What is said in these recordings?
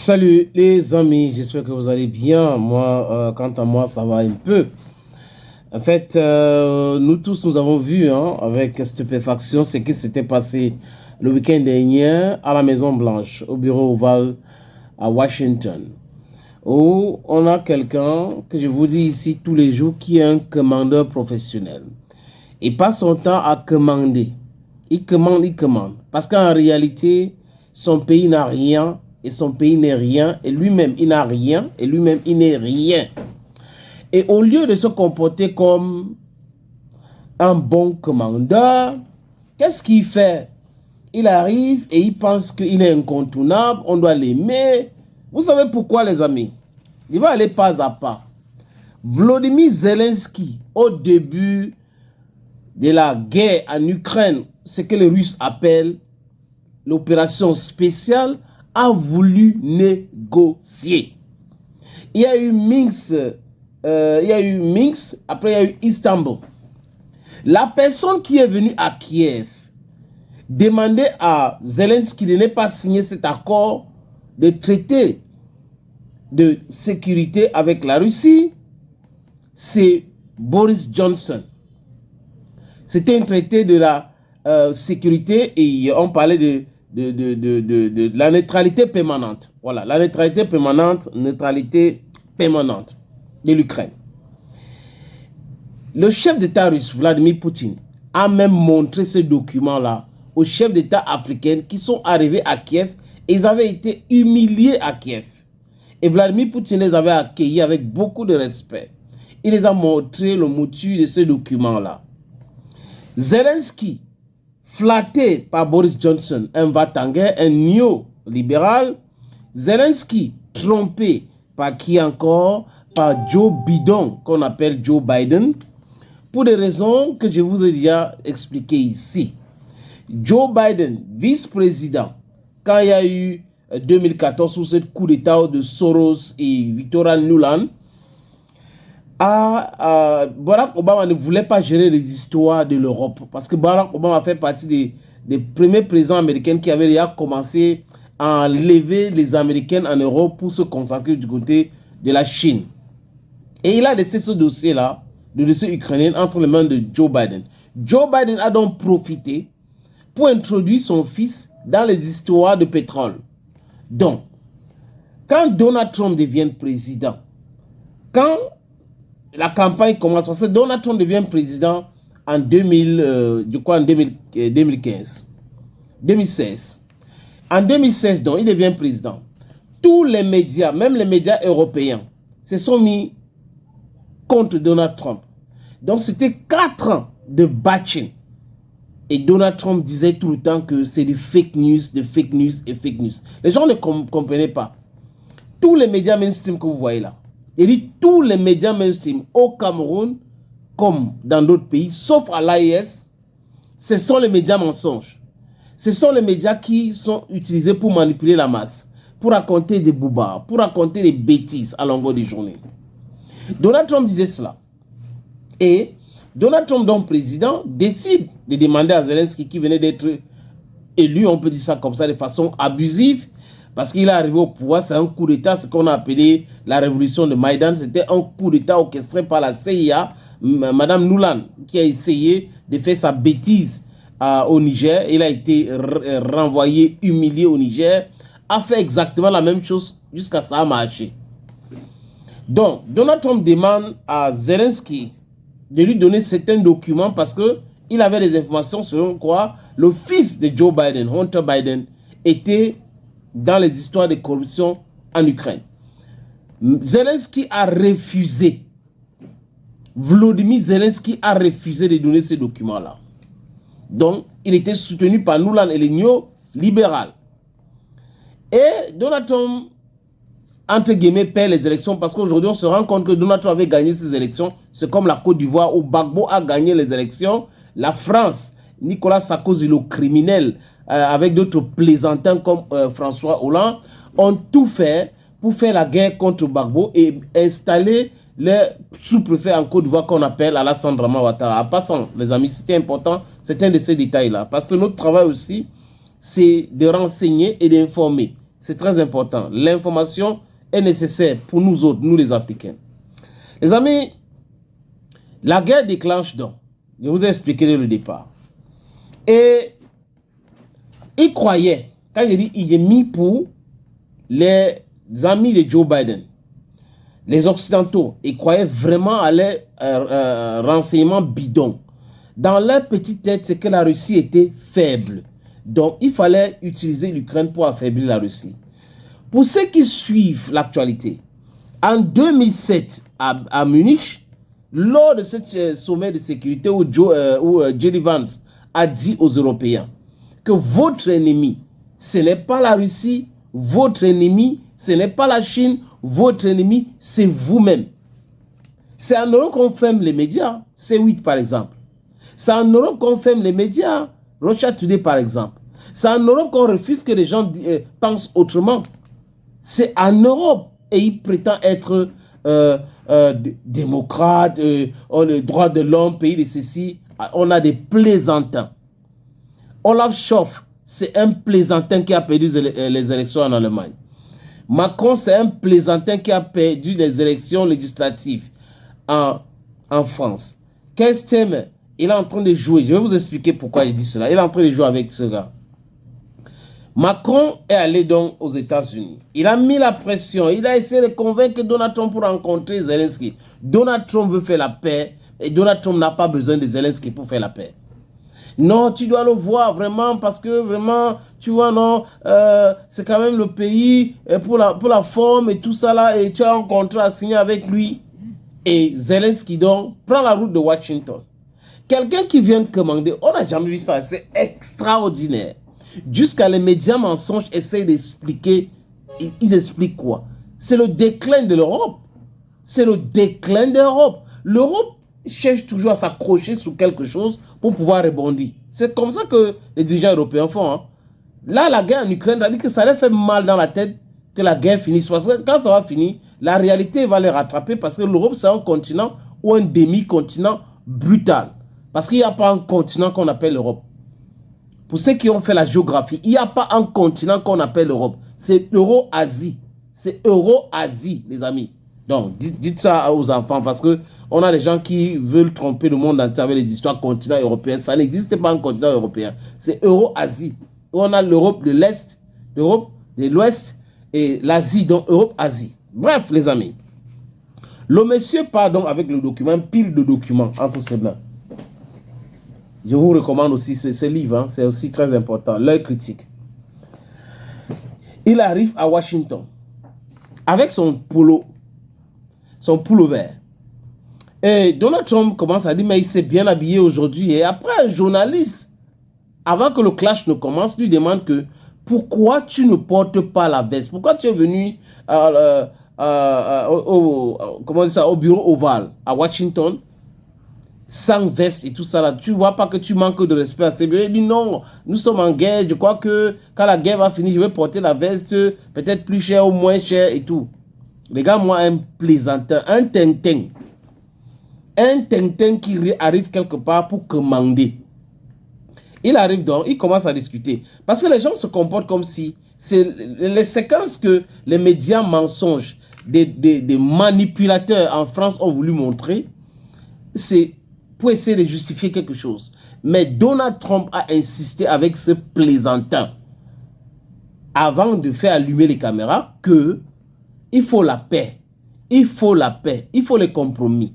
Salut les amis, j'espère que vous allez bien. Moi, quant à moi, ça va un peu. En fait, nous tous, nous avons vu avec stupéfaction ce qui s'était passé le week-end dernier à la Maison Blanche, au bureau ovale à Washington, où on a quelqu'un que je vous dis ici tous les jours qui est un commandeur professionnel. Il passe son temps à commander. Il commande. Parce qu'en réalité, son pays n'a rien. Et son pays n'est rien, et lui-même il n'a rien, et lui-même il n'est rien. Et au lieu de se comporter comme un bon commandeur, qu'est-ce qu'il fait? Il arrive et il pense qu'il est incontournable, on doit l'aimer. Vous savez pourquoi, les amis? Il va aller pas à pas. Volodymyr Zelensky, au début de la guerre en Ukraine, ce que les Russes appellent l'opération spéciale, a voulu négocier. Il y a eu Minsk, après il y a eu Istanbul. La personne qui est venue à Kiev demandait à Zelensky de ne pas signer cet accord de traité de sécurité avec la Russie, c'est Boris Johnson. C'était un traité de la sécurité et on parlait de la neutralité permanente. Voilà, la neutralité permanente de l'Ukraine. Le chef d'État russe, Vladimir Poutine, a même montré ce document-là aux chefs d'État africains qui sont arrivés à Kiev et ils avaient été humiliés à Kiev. Et Vladimir Poutine les avait accueillis avec beaucoup de respect. Il les a montré le motu de ce document-là. Zelensky, flatté par Boris Johnson, un va-t-en-guerre, un néo-libéral. Zelensky, trompé par qui encore? Par Joe Biden, qu'on appelle Joe Biden, pour des raisons que je vous ai déjà expliquées ici. Joe Biden, vice-président, quand il y a eu 2014 sous ce coup d'État de Soros et Victoria Nuland, Barack Obama ne voulait pas gérer les histoires de l'Europe parce que Barack Obama fait partie des premiers présidents américains qui avaient déjà commencé à enlever les Américains en Europe pour se consacrer du côté de la Chine. Et il a laissé ce dossier-là, le dossier ukrainien, entre les mains de Joe Biden. Joe Biden a donc profité pour introduire son fils dans les histoires de pétrole. Donc, quand Donald Trump devient président, quand la campagne commence, parce que Donald Trump devient président en 2016. En 2016, donc, il devient président. Tous les médias, même les médias européens, se sont mis contre Donald Trump. Donc, c'était 4 ans de batching. Et Donald Trump disait tout le temps que c'est des fake news, des fake news et fake news. Les gens ne comprenaient pas. Tous les médias mainstream que vous voyez là, il dit tous les médias mainstream au Cameroun, comme dans d'autres pays, sauf à l'AES, ce sont les médias mensonges. Ce sont les médias qui sont utilisés pour manipuler la masse, pour raconter des boubas, pour raconter des bêtises à longueur de journée. Donald Trump disait cela. Et Donald Trump, donc président, décide de demander à Zelensky, qui venait d'être élu, on peut dire ça comme ça, de façon abusive, parce qu'il est arrivé au pouvoir, c'est un coup d'État, ce qu'on a appelé la révolution de Maïdan. C'était un coup d'État orchestré par la CIA, Madame Nuland, qui a essayé de faire sa bêtise au Niger. Il a été renvoyé, humilié au Niger, a fait exactement la même chose jusqu'à ça a marché. Donc, Donald Trump demande à Zelensky de lui donner certains documents parce qu'il avait des informations selon quoi le fils de Joe Biden, Hunter Biden, était dans les histoires de corruption en Ukraine. Zelensky a refusé. Volodymyr Zelensky a refusé de donner ces documents-là. Donc, il était soutenu par Nuland et les néo-libérales. Et Donald Trump, entre guillemets, perd les élections parce qu'aujourd'hui, on se rend compte que Donald Trump avait gagné ces élections. C'est comme la Côte d'Ivoire où Gbagbo a gagné les élections. La France, Nicolas Sarkozy, le criminel, avec d'autres plaisantins comme François Hollande, ont tout fait pour faire la guerre contre Gbagbo et installer le sous-préfet en Côte d'Ivoire qu'on appelle Alassane Dramane Ouattara. En passant, les amis, c'était important, c'est un de ces détails-là. Parce que notre travail aussi, c'est de renseigner et d'informer. C'est très important. L'information est nécessaire pour nous autres, nous les Africains. Les amis, la guerre déclenche donc. Je vous ai expliqué dès le départ. Et il croyait, quand il dit il est mis pour les amis de Joe Biden, les Occidentaux, ils croyaient vraiment à leurs renseignements bidons. Dans leur petite tête, c'est que la Russie était faible. Donc, il fallait utiliser l'Ukraine pour affaiblir la Russie. Pour ceux qui suivent l'actualité, en 2007, à Munich, lors de ce sommet de sécurité où J.D. Vance a dit aux Européens que votre ennemi, ce n'est pas la Russie, votre ennemi, ce n'est pas la Chine, votre ennemi, c'est vous-même. C'est en Europe qu'on ferme les médias, C8 par exemple. C'est en Europe qu'on ferme les médias, Russia Today par exemple. C'est en Europe qu'on refuse que les gens pensent autrement. C'est en Europe et il prétend être démocrate, les droits de l'homme, pays de ceci. On a des plaisantins. Olaf Scholz, c'est un plaisantin qui a perdu les élections en Allemagne. Macron, c'est un plaisantin qui a perdu les élections législatives en France. Kestem, il est en train de jouer. Je vais vous expliquer pourquoi il dit cela. Il est en train de jouer avec ce gars. Macron est allé donc aux États-Unis. Il a mis la pression. Il a essayé de convaincre Donald Trump pour rencontrer Zelensky. Donald Trump veut faire la paix et Donald Trump n'a pas besoin de Zelensky pour faire la paix. Non, tu dois le voir vraiment parce que vraiment, tu vois, non, c'est quand même le pays pour la forme et tout ça là. Et tu as un contrat à signer avec lui. Et Zelensky donc prend la route de Washington. Quelqu'un qui vient commander, on n'a jamais vu ça, c'est extraordinaire. Jusqu'à les médias mensonges essayent d'expliquer, ils expliquent quoi? C'est le déclin de l'Europe. C'est le déclin de l'Europe. L'Europe cherche toujours à s'accrocher sur quelque chose pour pouvoir rebondir. C'est comme ça que les dirigeants européens font. Hein. Là, la guerre en Ukraine a dit que ça leur fait mal dans la tête que la guerre finisse. Parce que quand ça va finir, la réalité va les rattraper parce que l'Europe, c'est un continent ou un demi-continent brutal. Parce qu'il n'y a pas un continent qu'on appelle l'Europe. Pour ceux qui ont fait la géographie, il n'y a pas un continent qu'on appelle l'Europe. C'est Euro-Asie. C'est Euro-Asie, les amis. Donc, dites ça aux enfants parce qu'on a des gens qui veulent tromper le monde entier avec les histoires continent européen. Ça n'existe pas un continent européen. C'est Euro-Asie. On a l'Europe de l'Est, l'Europe de l'Ouest et l'Asie, donc Europe-Asie. Bref, les amis. Le monsieur part donc avec le document, pile de documents entre ses mains. Je vous recommande aussi ce livre, hein, c'est aussi très important, L'œil critique. Il arrive à Washington avec son pullover. Et Donald Trump commence à dire, mais il s'est bien habillé aujourd'hui. Et après, un journaliste, avant que le clash ne commence, lui demande que pourquoi tu ne portes pas la veste? Pourquoi tu es venu au bureau ovale à Washington sans veste et tout ça là? Tu vois pas que tu manques de respect à ces bureaux? Il dit non, nous sommes en guerre. Je crois que quand la guerre va finir, je vais porter la veste peut-être plus cher ou moins cher et tout. Les gars, moi, un plaisantin, un tintin. Un tintin qui arrive quelque part pour commander. Il arrive donc, il commence à discuter. Parce que les gens se comportent comme si c'est les séquences que les médias mensonges, des manipulateurs en France ont voulu montrer, c'est pour essayer de justifier quelque chose. Mais Donald Trump a insisté avec ce plaisantin, avant de faire allumer les caméras, que il faut la paix, il faut la paix, il faut les compromis.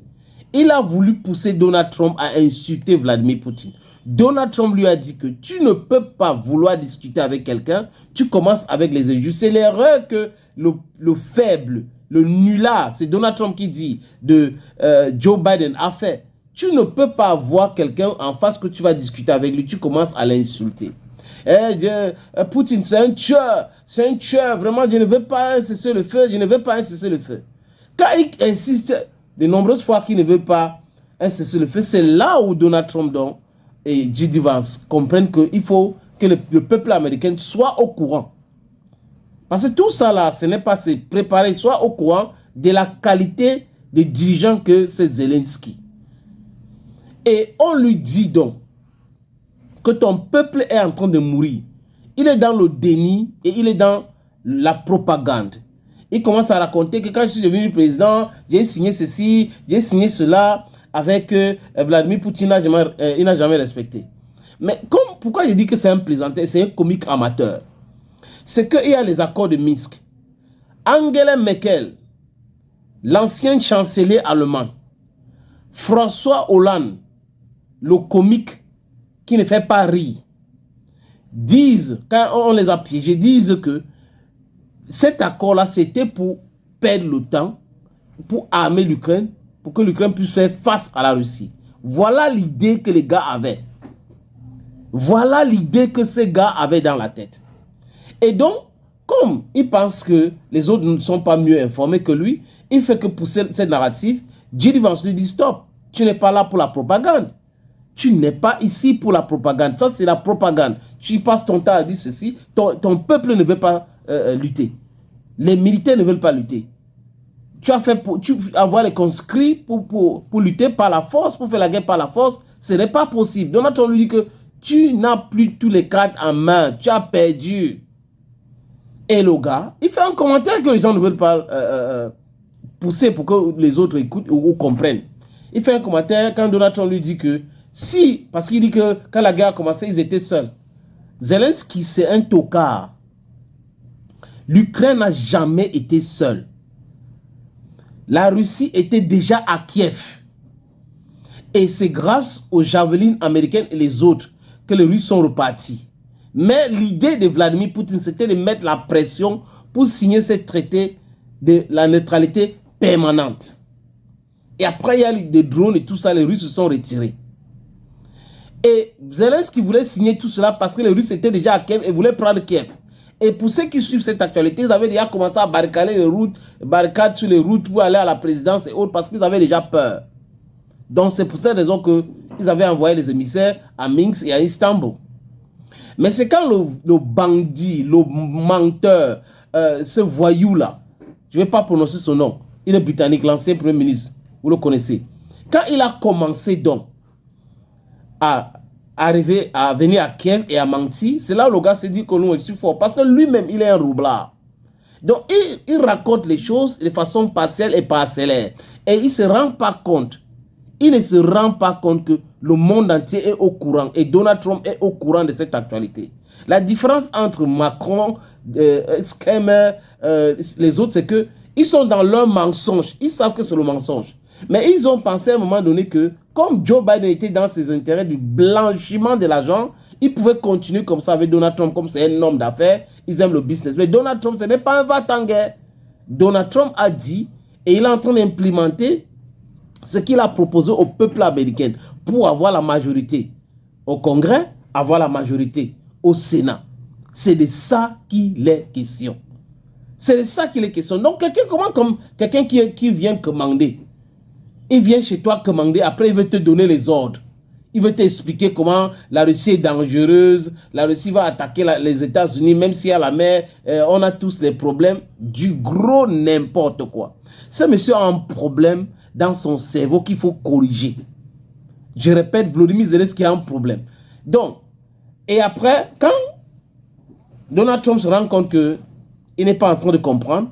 Il a voulu pousser Donald Trump à insulter Vladimir Poutine. Donald Trump lui a dit que tu ne peux pas vouloir discuter avec quelqu'un, tu commences avec les injures. C'est l'erreur que le faible, le nulard, c'est Donald Trump qui dit, de Joe Biden a fait. Tu ne peux pas avoir quelqu'un en face que tu vas discuter avec lui, tu commences à l'insulter. Poutine, c'est un tueur, vraiment, je ne veux pas un cessez-le-feu, je ne veux pas un cessez-le-feu. Quand il insiste de nombreuses fois qu'il ne veut pas un cessez-le-feu, c'est là où Donald Trump donc, et J.D. Vance comprennent qu'il faut que le peuple américain soit au courant. Parce que tout ça là, ce n'est pas se préparer, soit au courant de la qualité des dirigeants que c'est Zelensky. Et on lui dit donc que ton peuple est en train de mourir. Il est dans le déni et il est dans la propagande. Il commence à raconter que quand je suis devenu président, j'ai signé ceci, j'ai signé cela avec Vladimir Poutine, il n'a jamais respecté. Mais pourquoi je dis que c'est un plaisantin, c'est un comique amateur? C'est qu'il y a les accords de Minsk. Angela Merkel, l'ancien chancelier allemand, François Hollande, le comique qui ne fait pas rire, disent, quand on les a piégés, disent que cet accord-là, c'était pour perdre le temps, pour armer l'Ukraine, pour que l'Ukraine puisse faire face à la Russie. Voilà l'idée que les gars avaient. Voilà l'idée que ces gars avaient dans la tête. Et donc, comme il pense que les autres ne sont pas mieux informés que lui, il fait que pour cette narrative, J.D. Vance lui dit stop, tu n'es pas là pour la propagande. Tu n'es pas ici pour la propagande. Ça, c'est la propagande. Tu passes ton temps à dire ceci. Ton peuple ne veut pas lutter. Les militaires ne veulent pas lutter. Tu envoies les conscrits pour lutter par la force, pour faire la guerre par la force. Ce n'est pas possible. Donald Trump lui dit que tu n'as plus tous les cartes en main. Tu as perdu. Et le gars, il fait un commentaire que les gens ne veulent pas pousser pour que les autres écoutent ou comprennent. Il fait un commentaire quand Donald Trump lui dit que si, parce qu'il dit que quand la guerre a commencé, ils étaient seuls. Zelensky, c'est un tocard. L'Ukraine n'a jamais été seule. La Russie était déjà à Kiev. Et c'est grâce aux javelines américaines et les autres que les Russes sont repartis. Mais l'idée de Vladimir Poutine, c'était de mettre la pression pour signer ce traité de la neutralité permanente. Et après, il y a eu des drones et tout ça, les Russes se sont retirés. Et Zelensky voulait signer tout cela parce que les Russes étaient déjà à Kiev et voulaient prendre Kiev. Et pour ceux qui suivent cette actualité, ils avaient déjà commencé à barricader les routes, barricades sur les routes pour aller à la présidence et autres parce qu'ils avaient déjà peur. Donc c'est pour cette raison qu'ils avaient envoyé les émissaires à Minsk et à Istanbul. Mais c'est quand le bandit, le menteur, ce voyou-là, je ne vais pas prononcer son nom, il est britannique, l'ancien premier ministre, vous le connaissez. Quand il a commencé donc à arriver à venir à Kiev et à mentir, c'est là où le gars se dit que nous, je suis fort. Parce que lui-même, il est un roublard. Donc, il raconte les choses de façon partielle et parcellaire. Et il ne se rend pas compte. Il ne se rend pas compte que le monde entier est au courant. Et Donald Trump est au courant de cette actualité. La différence entre Macron, Scamer, les autres, c'est qu'ils sont dans leur mensonge. Ils savent que c'est le mensonge. Mais ils ont pensé à un moment donné que, comme Joe Biden était dans ses intérêts du blanchiment de l'argent, il pouvait continuer comme ça avec Donald Trump, comme c'est un homme d'affaires, ils aiment le business. Mais Donald Trump, ce n'est pas un va-t-en-guerre. Donald Trump a dit, et il est en train d'implémenter ce qu'il a proposé au peuple américain pour avoir la majorité au Congrès, avoir la majorité au Sénat. C'est de ça qu'il est question. C'est de ça qu'il est question. Donc, quelqu'un qui vient commander, il vient chez toi commander, après il veut te donner les ordres. Il veut t'expliquer comment la Russie est dangereuse, la Russie va attaquer les États-Unis, même s'il y a la mer, on a tous les problèmes, du gros n'importe quoi. Ce monsieur a un problème dans son cerveau qu'il faut corriger. Je répète, Volodymyr Zelensky a un problème. Donc, et après, quand Donald Trump se rend compte qu'il n'est pas en train de comprendre,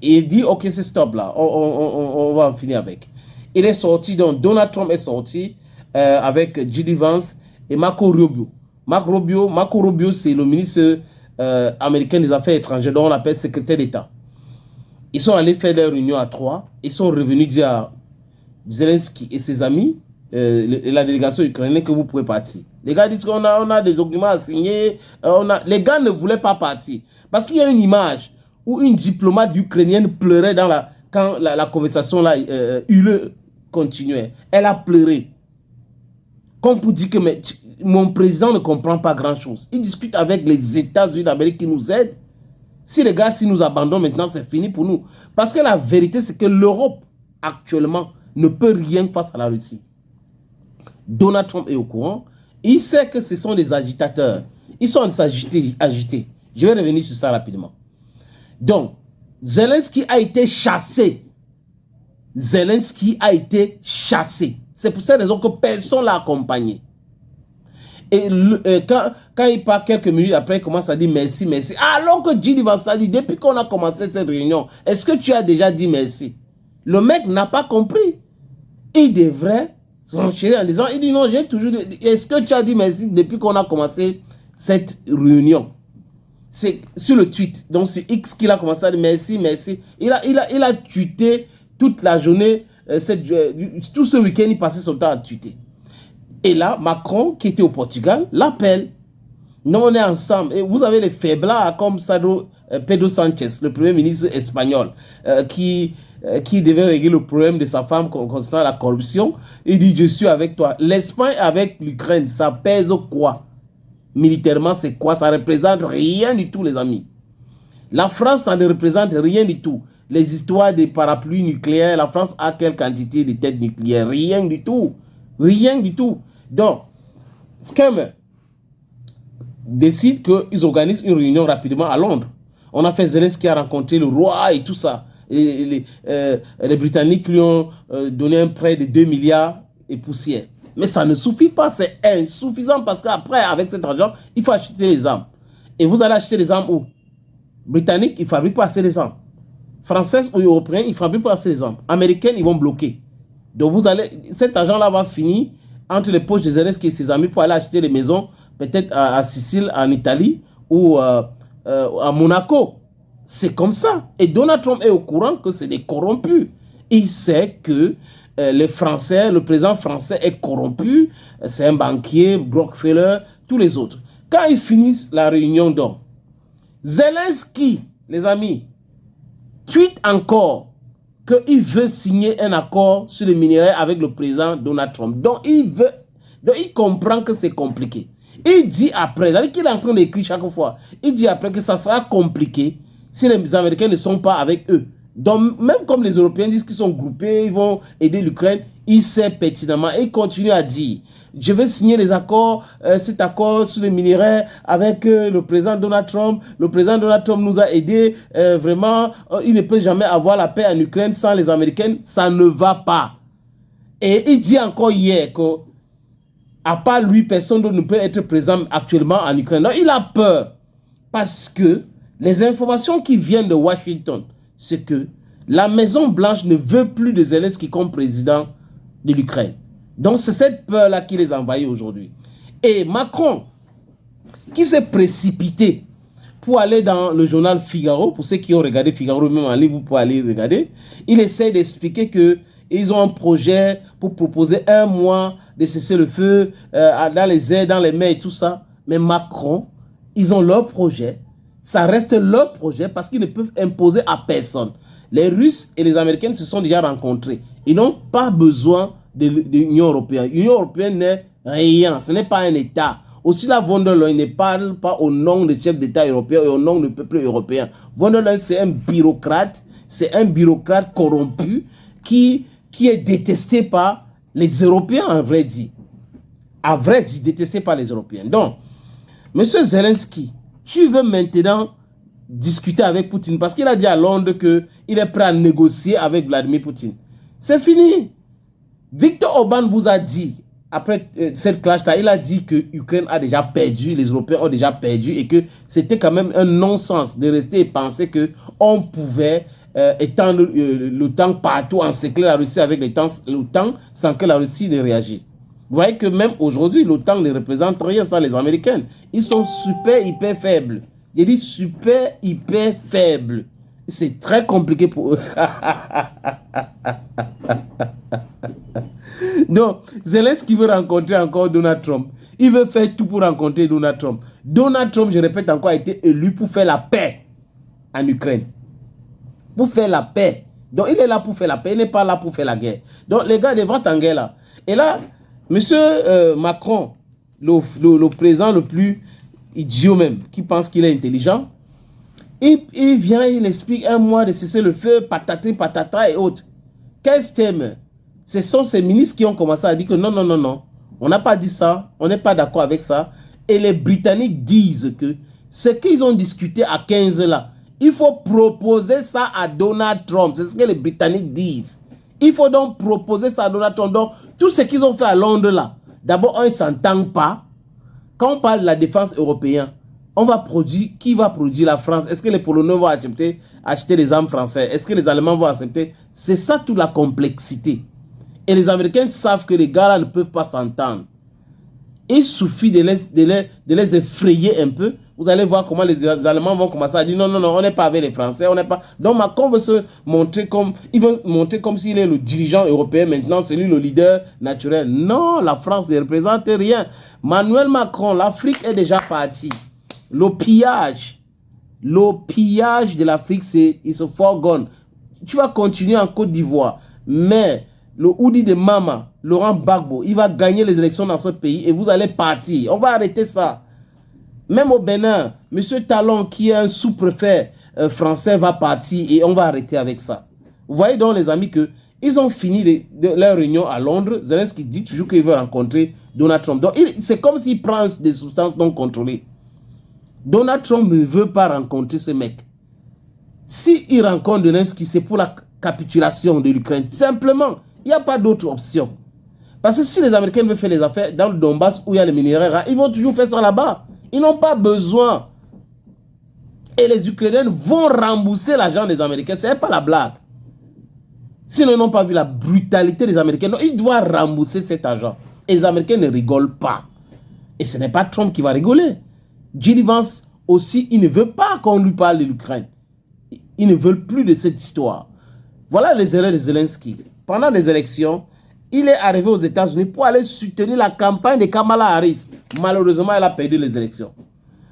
il dit, ok, c'est stop là, on va en finir avec. Il est sorti, donc Donald Trump est sorti avec J.D. Vance et Marco Rubio. Marco Rubio, c'est le ministre américain des Affaires étrangères, dont on l'appelle secrétaire d'État. Ils sont allés faire des réunions à 3. Ils sont revenus dire à Zelensky et ses amis, la délégation ukrainienne, que vous pouvez partir. Les gars disent qu'on a des documents à signer. Les gars ne voulaient pas partir. Parce qu'il y a une image où une diplomate ukrainienne pleurait quand la conversation là, continuait. Elle a pleuré. Comme pour dire que mon président ne comprend pas grand-chose. Il discute avec les États-Unis d'Amérique qui nous aident. Si les gars, nous abandonnent maintenant, c'est fini pour nous. Parce que la vérité, c'est que l'Europe, actuellement, ne peut rien face à la Russie. Donald Trump est au courant. Il sait que ce sont des agitateurs. Ils sont agités. Je vais revenir sur ça rapidement. Donc, Zelensky a été chassé. Zelensky a été chassé. C'est pour cette raison que personne ne l'a accompagné. Et quand il part quelques minutes après, il commence à dire merci, merci. Alors que Gideon Vassal dit, depuis qu'on a commencé cette réunion, est-ce que tu as déjà dit merci? Le mec n'a pas compris. Il devrait s'enchaîner en disant, il dit non, j'ai toujours dit, est-ce que tu as dit merci depuis qu'on a commencé cette réunion? C'est sur le tweet, donc sur X qu'il a commencé à dire merci, merci. Il a tweeté toute la journée, tout ce week-end, il passait son temps à tweeter. Et là, Macron, qui était au Portugal, l'appelle. Nous, on est ensemble. Et vous avez les faiblards comme Pedro Sanchez, le premier ministre espagnol, qui devait régler le problème de sa femme concernant la corruption. Il dit, je suis avec toi. L'Espagne avec l'Ukraine, ça pèse quoi? Militairement, c'est quoi? Ça ne représente rien du tout, les amis. La France, ça ne représente rien du tout. Les histoires des parapluies nucléaires, la France a quelle quantité de têtes nucléaires? Rien du tout. Rien du tout. Donc, Scammer décide qu'ils organisent une réunion rapidement à Londres. On a fait Zelensky a rencontré le roi et tout ça. Et les Britanniques lui ont donné un prêt de 2 milliards et poussière. Mais ça ne suffit pas, c'est insuffisant parce qu'après, avec cet argent, il faut acheter les armes. Et vous allez acheter les armes où? Britanniques, ils ne fabriquent pas assez les armes. Françaises ou européens, ils ne fabriquent pas assez les armes. Américaines, ils vont bloquer. Donc cet argent-là va finir entre les poches de Zelensky et ses amis pour aller acheter les maisons, peut-être à Sicile, en Italie ou à Monaco. C'est comme ça. Et Donald Trump est au courant que c'est des corrompus. Il sait que le président français est corrompu. C'est un banquier, Rockefeller, tous les autres. Quand ils finissent la réunion d'or, Zelensky, les amis, tweet encore qu'il veut signer un accord sur les minéraux avec le président Donald Trump. Donc, il comprend que c'est compliqué. Il dit après, c'est-à-dire qu'il est en train d'écrire chaque fois, il dit après que ça sera compliqué si les Américains ne sont pas avec eux. Donc, même comme les Européens disent qu'ils sont groupés, ils vont aider l'Ukraine, il sait pertinemment et il continue à dire, je vais signer les accords, cet accord sur les minéraux avec le président Donald Trump. Le président Donald Trump nous a aidés, vraiment, il ne peut jamais avoir la paix en Ukraine sans les Américains, ça ne va pas. Et il dit encore hier que, à part lui, personne d'autre ne peut être présent actuellement en Ukraine. Donc, il a peur parce que les informations qui viennent de Washington, c'est que la Maison-Blanche ne veut plus de Zelensky comme président de l'Ukraine. Donc, c'est cette peur-là qui les envahit aujourd'hui. Et Macron, qui s'est précipité pour aller dans le journal Figaro, pour ceux qui ont regardé Figaro, même en ligne, vous pouvez aller regarder, il essaie d'expliquer qu'ils ont un projet pour proposer 1 mois de cesser le feu dans les airs, dans les mers et tout ça. Mais Macron, ils ont leur projet. Ça reste leur projet parce qu'ils ne peuvent imposer à personne. Les Russes et les Américains se sont déjà rencontrés. Ils n'ont pas besoin de l'Union européenne. L'Union européenne n'est rien. Ce n'est pas un État. Aussi, la von der Leyen ne parle pas au nom des chefs d'État européens et au nom du peuple européen. Von der Leyen, c'est un bureaucrate. C'est un bureaucrate corrompu qui est détesté par les Européens, en vrai dit. À vrai dit, détesté par les Européens. Donc, M. Zelensky, tu veux maintenant discuter avec Poutine parce qu'il a dit à Londres qu'il est prêt à négocier avec Vladimir Poutine. C'est fini. Viktor Orban vous a dit, après cette clash-là, il a dit que l'Ukraine a déjà perdu, les Européens ont déjà perdu et que c'était quand même un non-sens de rester et penser qu'on pouvait étendre l'OTAN partout, encercler la Russie avec l'OTAN sans que la Russie ne réagisse. Vous voyez que même aujourd'hui, l'OTAN ne représente rien sans les Américains. Ils sont super, hyper faibles. J'ai dit super, hyper faibles. C'est très compliqué pour eux. Donc, Zelensky veut rencontrer encore Donald Trump. Il veut faire tout pour rencontrer Donald Trump. Donald Trump, je répète encore, a été élu pour faire la paix en Ukraine. Pour faire la paix. Donc, il est là pour faire la paix. Il n'est pas là pour faire la guerre. Donc, les gars, ils vont en guerre là. Et là, monsieur Macron, le président le plus idiot même, qui pense qu'il est intelligent, il vient, il explique 1 mois de cesser le feu, patatri, patata et autres. Qu'est-ce que t'aimes? Ce sont ces ministres qui ont commencé à dire que non, non, non, non, on n'a pas dit ça, on n'est pas d'accord avec ça. Et les Britanniques disent que ce qu'ils ont discuté à 15 là, il faut proposer ça à Donald Trump. C'est ce que les Britanniques disent. Il faut donc proposer ça à Donald Trump. Donc, tout ce qu'ils ont fait à Londres là, d'abord, ils ne s'entendent pas. Quand on parle de la défense européenne, on va produire, qui va produire la France? Est-ce que les Polonais vont acheter les armes françaises? Est-ce que les Allemands vont accepter? C'est ça toute la complexité. Et les Américains savent que les gars là ne peuvent pas s'entendre. Il suffit de les effrayer un peu. Vous allez voir comment les Allemands vont commencer à dire non, non, non, on n'est pas avec les Français, on n'est pas. Donc Macron veut se montrer comme, il veut montrer comme s'il est le dirigeant européen maintenant, c'est lui le leader naturel. Non, la France ne représente rien. Emmanuel Macron, l'Afrique est déjà partie. Le pillage de l'Afrique, c'est ils se forgone. Tu vas continuer en Côte d'Ivoire, mais le Oudi de Mama, Laurent Gbagbo, il va gagner les élections dans ce pays et vous allez partir. On va arrêter ça. Même au Bénin, M. Talon, qui est un sous-préfet français, va partir et on va arrêter avec ça. Vous voyez donc, les amis, que ils ont fini leur réunion à Londres. Zelensky dit toujours qu'il veut rencontrer Donald Trump. Donc, c'est comme s'il prend des substances non contrôlées. Donald Trump ne veut pas rencontrer ce mec. S'il rencontre Zelensky, c'est pour la capitulation de l'Ukraine. Simplement, il n'y a pas d'autre option. Parce que si les Américains veulent faire les affaires dans le Donbass où il y a les minéraux, ils vont toujours faire ça là-bas. Ils n'ont pas besoin. Et les Ukrainiens vont rembourser l'argent des Américains. Ce n'est pas la blague. Sinon, ils n'ont pas vu la brutalité des Américains. Non, ils doivent rembourser cet argent. Et les Américains ne rigolent pas. Et ce n'est pas Trump qui va rigoler. J.D. Vance aussi, il ne veut pas qu'on lui parle de l'Ukraine. Ils ne veulent plus de cette histoire. Voilà les erreurs de Zelensky. Pendant les élections, il est arrivé aux États-Unis pour aller soutenir la campagne de Kamala Harris. Malheureusement, elle a perdu les élections.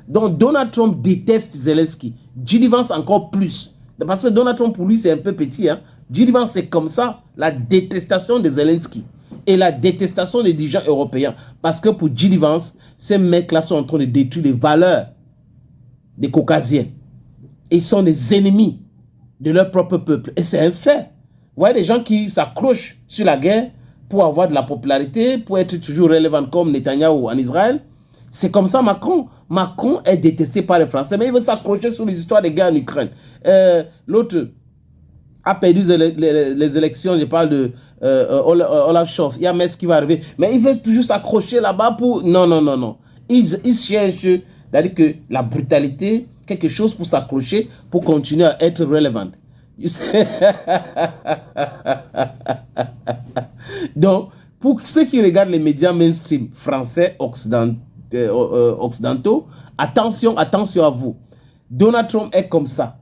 Donc, Donald Trump déteste Zelensky. J.D. Vance encore plus. Parce que Donald Trump, pour lui, c'est un peu petit. Hein? J.D. Vance, c'est comme ça, la détestation de Zelensky. Et la détestation des dirigeants européens. Parce que pour J.D. Vance, ces mecs-là sont en train de détruire les valeurs des Caucasiens. Ils sont des ennemis de leur propre peuple. Et c'est un fait. Vous voyez des gens qui s'accrochent sur la guerre pour avoir de la popularité, pour être toujours relevant comme Netanyahou en Israël. C'est comme ça Macron. Macron est détesté par les Français, mais il veut s'accrocher sur les histoires des guerres en Ukraine. L'autre a perdu les élections, je parle de Olaf Scholz. Il y a Metz qui va arriver, mais il veut toujours s'accrocher là-bas pour... Non, non, non, non. Il cherche, c'est-à-dire que la brutalité, quelque chose pour s'accrocher, pour continuer à être relevant. Donc, pour ceux qui regardent les médias mainstream français occidentaux, attention, attention à vous. Donald Trump est comme ça.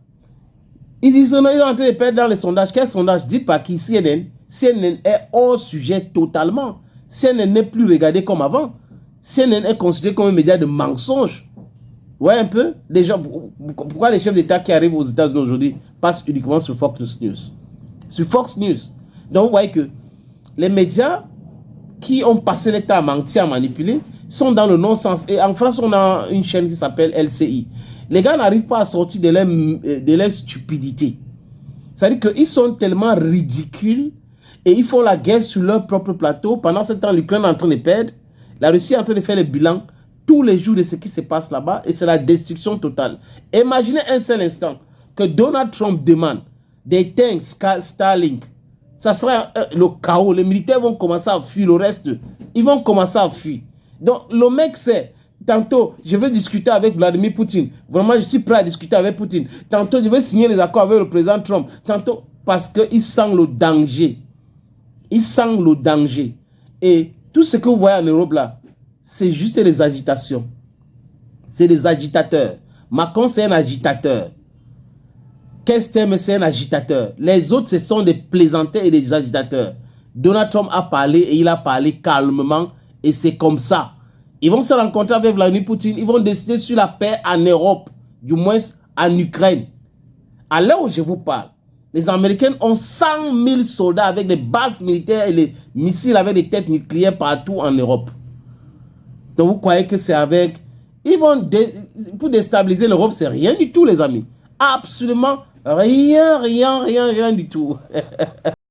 Ils sont en train de perdre dans les sondages. Quel sondage? Dites pas qui? CNN. CNN est hors sujet totalement. CNN n'est plus regardé comme avant. CNN est considéré comme un média de mensonge. Ouais, un peu. Les gens, pourquoi les chefs d'État qui arrivent aux États-Unis aujourd'hui passent uniquement sur Fox News? Sur Fox News. Donc, vous voyez que les médias qui ont passé le temps à mentir, à manipuler, sont dans le non-sens. Et en France, on a une chaîne qui s'appelle LCI. Les gars n'arrivent pas à sortir de leur stupidité. C'est-à-dire qu'ils sont tellement ridicules et ils font la guerre sur leur propre plateau. Pendant ce temps, l'Ukraine est en train de perdre. La Russie est en train de faire le bilan tous les jours de ce qui se passe là-bas et c'est la destruction totale. Imaginez un seul instant que Donald Trump demande des tanks Starlink. Ça sera le chaos. Les militaires vont commencer à fuir le reste. Ils vont commencer à fuir. Donc, le mec sait, tantôt, je vais discuter avec Vladimir Poutine. Vraiment, je suis prêt à discuter avec Poutine. Tantôt, je vais signer les accords avec le président Trump. Tantôt, parce qu'il sent le danger. Il sent le danger. Et tout ce que vous voyez en Europe là, c'est juste les agitations. C'est des agitateurs. Macron, c'est un agitateur. Kestem, c'est un agitateur. Les autres, ce sont des plaisantins et des agitateurs. Donald Trump a parlé et il a parlé calmement et c'est comme ça. Ils vont se rencontrer avec Vladimir Poutine. Ils vont décider sur la paix en Europe, du moins en Ukraine. À l'heure où je vous parle, les Américains ont 100 000 soldats avec des bases militaires et les missiles avec des têtes nucléaires partout en Europe. Donc vous croyez que c'est avec... Ils vont... Pour déstabiliser l'Europe, c'est rien du tout, les amis. Absolument rien, rien, rien, rien du tout.